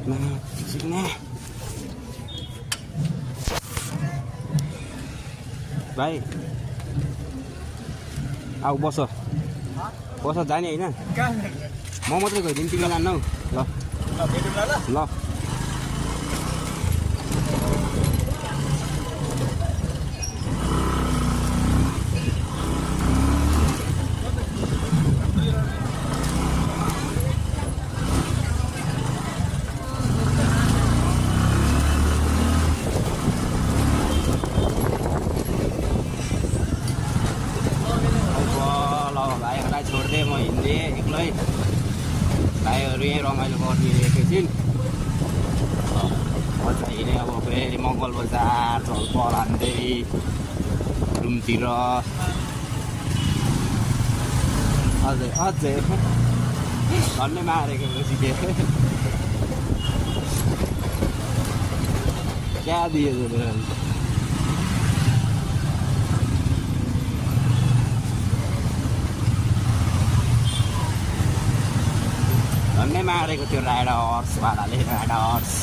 Sikna. भाइ आऊ बस बस जाने होइन म मात्रै गइदिन्छु तिमीलाई जान्नौ ल ल छोड्दै म हिँड्दै एक्लै भाइहरू यहीँ रमाइलो गरिदिएको छिन् म चाहिँ हिँडेँ अब फेरि मङ्गल बजार झलपल हान्दै रुमतिर अझै अझै झन्डै मारेको सिकेँ क्या दियो झन्डै मारेको त्यो राइडर्स भाडाले राइडर्स